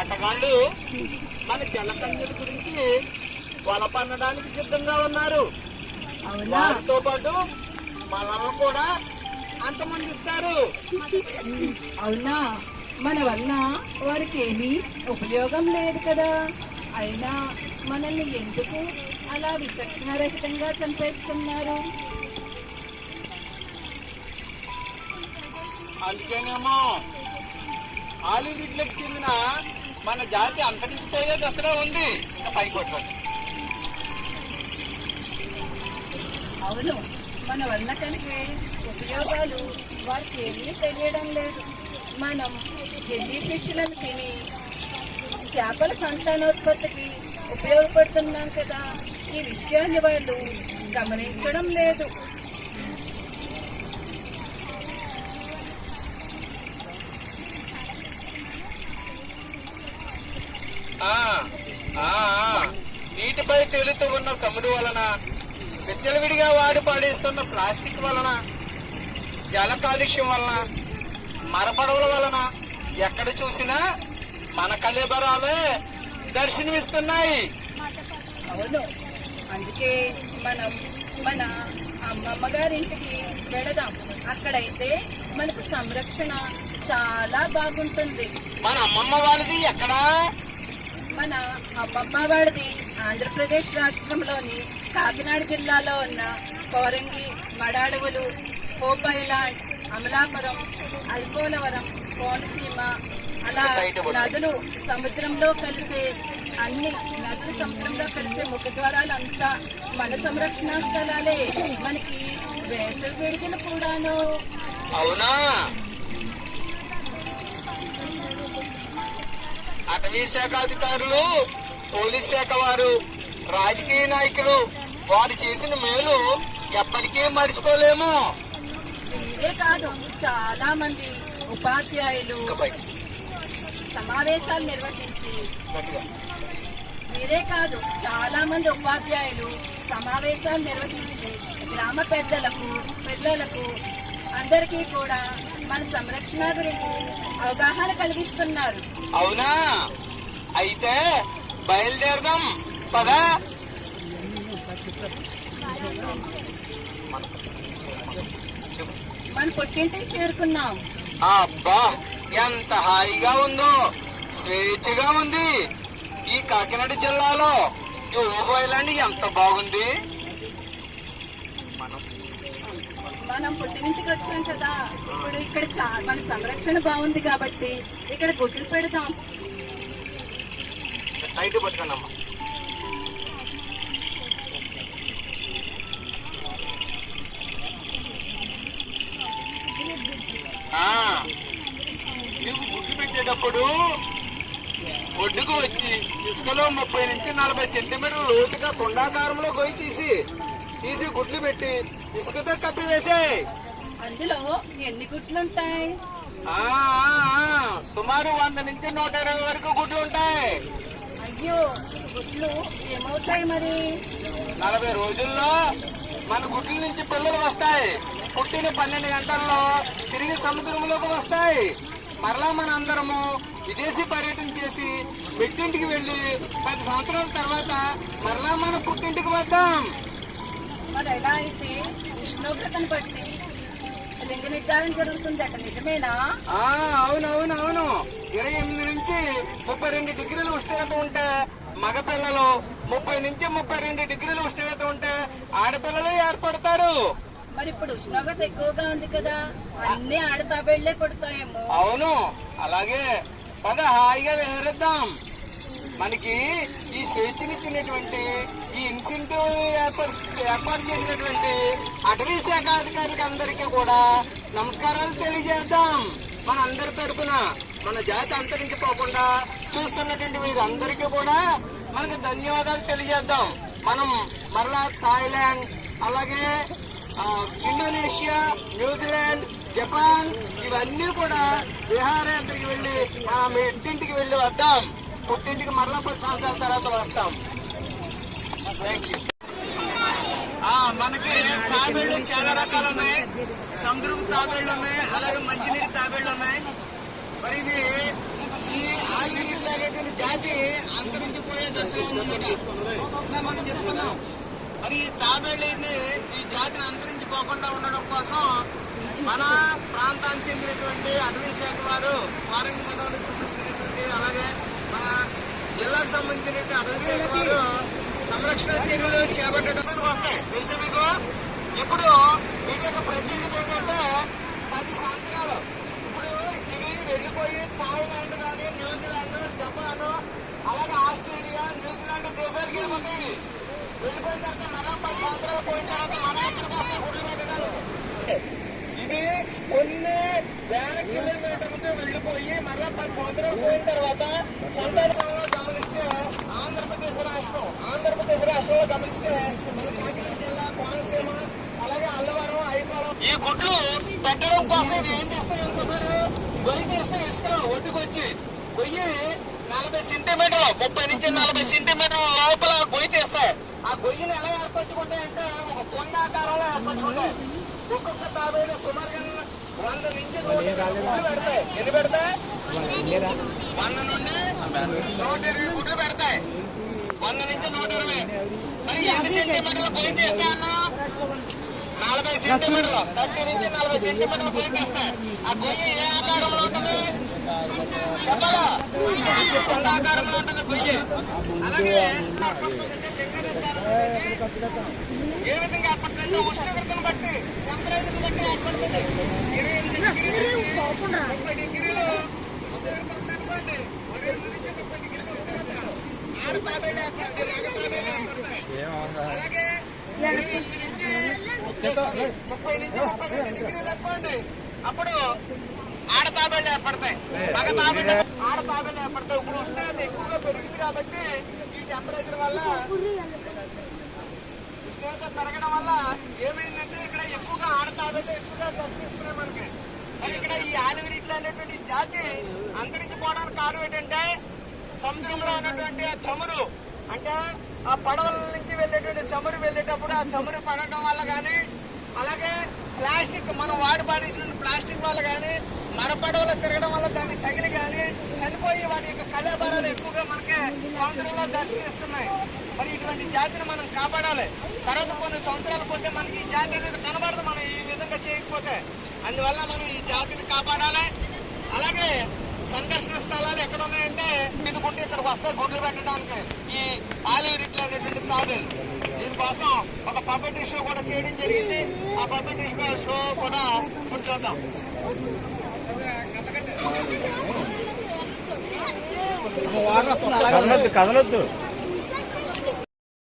వేటగాళ్ళు మన జలకన్యల గురించి వల పన్నడానికి సిద్ధంగా ఉన్నారు. వారితో పాటు మనల్ని కూడా అంతమంది ఇస్తారు. అవునా? మన వల్ల వారికి ఏమీ ఉపయోగం లేదు కదా. అయినా మనల్ని ఎందుకు అలా విచక్షణారహితంగా చంపేస్తున్నారు? అందుకేనేమో ఆలివిడ్లకు చెందిన మన జాతి అంతరించిపోయే దశలో ఉంది. ఇంకా పైకి కొట్టండి. అవును, మన వల్ల కలిగే ఉపయోగాలు వారికి ఏమీ తెలియడం లేదు. మనం జెల్లీ ఫిష్లను తిని చేపల సంతానోత్పత్తికి ఉపయోగపడుతున్నాం కదా. ఈ విషయాన్ని వాళ్ళు గమనించడం లేదు. నీటిపై తేలుతూ ఉన్న సముడు వలన, విచ్చలవిడిగా వాడి పాడేస్తున్న ప్లాస్టిక్ వలన, జల కాలుష్యం వలన, మరపడవల వలన ఎక్కడ చూసినా మన కళేబరాలే దర్శనమిస్తున్నాయి. అవును, అందుకే మనం మన అమ్మమ్మ గారింటికి వెళదాం. అక్కడైతే మనకు సంరక్షణ చాలా బాగుంటుంది. మన అమ్మమ్మ వాళ్ళది ఎక్కడా? మన అమ్మమ్మ వాడిది ఆంధ్రప్రదేశ్ రాష్ట్రంలోని కాకినాడ జిల్లాలో ఉన్న కోరంగి, మడాడవులు, కోపైలాండ్, అమలాపురం, అల్పోలవరం, కోనసీమ, అలా నదులు సముద్రంలో కలిసే ముఖద్వారాలంతా మన సంరక్షణ స్థలాలే. మనకి వేసవి విడుదల కూడాను. అవునా? అటవీ శాఖ అధికారులు, పోలీస్ శాఖ వారు, రాజకీయ నాయకులు వారు చేసిన మేలు ఎప్పటికీ మర్చిపోలేము. ఇదే కాదు, చాలా మంది ఉపాధ్యాయులు సమావేశాలు నిర్వహించి గ్రామ పెద్దలకు, పిల్లలకు అందరికీ కూడా మన సంరక్షణ గురించి అవగాహన కలిగిస్తున్నారు. అవునా? అయితే బయలుదేరదాం పదా. మన పుట్టింటికి చేరుకున్నాం. అబ్బా, ఎంత హాయిగా ఉందో, స్వేచ్ఛగా ఉంది. ఈ కాకినాడ జిల్లాలో ఈ ఓబోయిలాండ్ ఎంత బాగుంది. మనం పుట్టింటికి వచ్చాం కదా, ఇప్పుడు ఇక్కడ మన సంరక్షణ బాగుంది కాబట్టి ఇక్కడ గుడ్లు పెడతాం. నైట్ పట్టుకోండమ్మా. నువ్వు గుడ్లు పెట్టేటప్పుడు ఒడ్డుకు వచ్చి ఇసుకలో 30 నుంచి 40 సెంటీమీటర్ల లోతుగా కుండాకారంలో గొయ్యి తీసి గుడ్లు పెట్టి ఇసుకతో కప్పివేసాయి. అందులో ఎన్ని గుడ్లుంటాయి? సుమారు 100 నుంచి 120 వరకు గుడ్లు ఉంటాయి. అయ్యో, గుడ్లు ఏమవుతాయి మరి? 40 రోజుల్లో మన గుడ్ల నుంచి పిల్లలు వస్తాయి. పుట్టిన 12 గంటల్లో తిరిగి సముద్రంలోకి వస్తాయి. మరలా మన అందరము విదేశీ పర్యటన చేసి మెట్టింటికి వెళ్లి 10 సంవత్సరాల తర్వాత మరలా మన పుట్టింటికి వద్దాం. మరి ఎలా అయితే ఉష్ణోగ్రతను బట్టి లింగ నిర్ధారణ జరుగుతుందట, నిజమేనా? అవును. 28 నుంచి 32 డిగ్రీల ఉష్ణోగ్రత ఉంటే మగపిల్లలు, 30 నుంచి 32 డిగ్రీల ఉష్ణోగ్రత ఉంటే ఆడపిల్లలు ఏర్పడతారు. మరి ఇప్పుడు ఉష్ణోగ్రత ఎక్కువగా ఉంది కదా, అన్ని ఆడతాబేళ్లే పడతాయేమో. అవును, అలాగే పద హాయిగా విహరిద్దాం. మనకి ఈ స్వేచ్ఛనిచ్చినటువంటి, ఈ ఇన్సెంటివ్ ఏర్పాటు చేసినటువంటి అటవీ శాఖ అధికారులకు అందరికీ కూడా నమస్కారాలు తెలియజేద్దాం. మన అందరి తరఫున మన జాతి అంతరించిపోకుండా చూస్తున్నటువంటి వీరందరికీ కూడా మనకు ధన్యవాదాలు తెలియజేద్దాం. మనం మరలా థాయిలాండ్, అలాగే ఇండోనేషియా, న్యూజిలాండ్, జపాన్ ఇవన్నీ కూడా విహారయాత్రకి వెళ్ళి మన ఇంటింటికి వెళ్ళి వద్దాం. పుట్టింటికి మరలా 10 సంవత్సరాల తర్వాత వస్తాం. Thank you. మనకి తాబేళ్లు చాలా రకాలు ఉన్నాయి. సముద్రపు తాబేళ్లు ఉన్నాయి, అలాగే మంచినీటి తాబేళ్లు ఉన్నాయి. మరి ఇది ఈ ఆలివిరిట్లు అనేటువంటి జాతి అంతరించిపోయే దశలో ఉందన్నమాట. మనం చెప్తున్నాం. మరి ఈ తాబేళ్ళని ఈ జాతిని అంతరించిపోకుండా ఉండడం కోసం మన ప్రాంతానికి చెందినటువంటి అటవీ శాఖ వారు ఫారెన్ మండలికి సంబంధించినటువంటి అలాగే మన జిల్లాకు సంబంధించినటువంటి అటవీ శాఖ వారు సంరక్షణ చర్యలు చేపట్టడానికి వస్తాయి. తెలుసు మీకు. ఇప్పుడు వీటి యొక్క ప్రత్యేకత ఏంటంటే 10 సంవత్సరాలు ఇప్పుడు ఇవి వెళ్ళిపోయి థాయిలాండ్ కానీ న్యూజిలాండ్, జపాన్ అలాగే ఆస్ట్రేలియా, న్యూజిలాండ్ దేశాలకి వెళ్ళిపోతాయి. వెళ్ళిపోయిన తర్వాత మరో 10 సంవత్సరాలు పోయిన తర్వాత మన ఎక్కడికి వస్తాయి గుడ్లు పెట్టడానికి. ఇది కొన్ని వేల కిలోమీటర్లతో వెళ్ళిపోయి మరలా 10 సంవత్సరాలు పోయిన తర్వాత సంతానంలో గమనిస్తే ఆంధ్రప్రదేశ్ రాష్ట్రంలో గమనిస్తే మన కాకినాడ జిల్లా, కోనసీమ అలాగే అల్లవరం, ఐపాలం ఈ గుడ్లు పెట్టడం కోసం ఏం చేస్తాయి అనుకుంటారు? గొయ్యి తీస్తే ఇసుకలో ఒడ్డుకొచ్చి గొయ్యి 40 సెంటీమీటర్లు 30 నుంచి 40 సెంటీమీటర్ల లోపల గొయ్యి తీస్తాయి. ఆ గొయ్యిని ఎలా ఏర్పరచుకుంటాయంటే ఒక కొండాకారంలో ఏర్పరచుకుంటాయి. ఒక్కొక్క తాబేలు సుమారుగా 100 నుంచి 120 గుడ్లు పెడతాయి. ఎన్ని పెడతాయి? 100 నుండి 120 గుడ్లు పెడతాయి. 100 నుంచి 120. మరి ఎన్ని సెంటీమీటర్లు గొయ్యి తీస్తాయి అన్నా? 40 సెంటీమీటర్లు 30 నుంచి 40 సెంటీమీటర్లు గొయ్యి తీస్తాయి. ఆ గొయ్యి ఏ ఆకారంలో ఉంటుంది? చెప్పగా కొండాకారంలో ఉంటుంది గొయ్యి. అలాగే ఏ విధంగా ఏర్పడుతుందంటే ఉష్ణోగ్రతను బట్టి టెంపరేచర్ని బట్టి ఏర్పడుతుంది. 28 డిగ్రీలు ఉష్ణోగ్రత ఉందనుకోండి, 28 నుంచి 30 డిగ్రీలు ఉష్ణోగ్రత ఆడ తాబేళ్ళు ఏర్పడతాయి, మగ తాబేళ్ళు ఏర్పడతాయి. అలాగే 28 నుంచి 30 నుంచి 32 డిగ్రీలు అనుకోండి, అప్పుడు ఆడ తాబేళ్ళు ఏర్పడతాయి, మగ తాబేళ్ళు ఏర్పడతాయి. ఇప్పుడు ఉష్ణోగ్రత ఎక్కువగా పెరిగింది కాబట్టి ఈ టెంపరేచర్ వల్ల ఉష్ణోగ్రత పెరగడం వల్ల ఏమైందంటే ఇక్కడ ఎక్కువగా ఆడ తాబేళ్ళు ఎక్కువగా దర్శిస్తున్నాయి మనకి. మరి ఇక్కడ ఈ ఆలివిరిట్లు అనేటువంటి జాతి అంతరించిపోవడానికి కారణం ఏంటంటే సముద్రంలో ఉన్నటువంటి ఆ చమురు, అంటే ఆ పడవల నుంచి వెళ్ళేటువంటి చమురు వెళ్ళేటప్పుడు ఆ చమురు పడటం వల్ల కానీ అలాగే ప్లాస్టిక్ మనం వాడి పాడేసిన ప్లాస్టిక్ వల్ల కానీ మరపడవలో తిరగడం వల్ల దాన్ని తగిలి కానీ చనిపోయి వాటి యొక్క కళాభారాలు ఎక్కువగా మనకి సముద్రంలో దర్శనమిస్తున్నాయి. మరి ఇటువంటి జాతిని మనం కాపాడాలి. తర్వాత కొన్ని సంవత్సరాలు పోతే మనకి ఈ జాతి అనేది కనబడదు మనం ఈ విధంగా చేయకపోతే. అందువల్ల మనం ఈ జాతిని కాపాడాలి. అలాగే సందర్శన స్థలాలు ఎక్కడ ఉన్నాయంటే ఇదిగుంటే ఇక్కడికి వస్తే గుడ్లు పెట్టడానికి ఈ ఆలివిరిట్లు అనేటువంటి తాబేలు. దీనికోసం ఒక పబ్బెట్రీ షో కూడా చేయడం జరిగింది. ఆ పబ్బెట్రీ షో కూడా ఇప్పుడు చూద్దాం. కదలొద్దు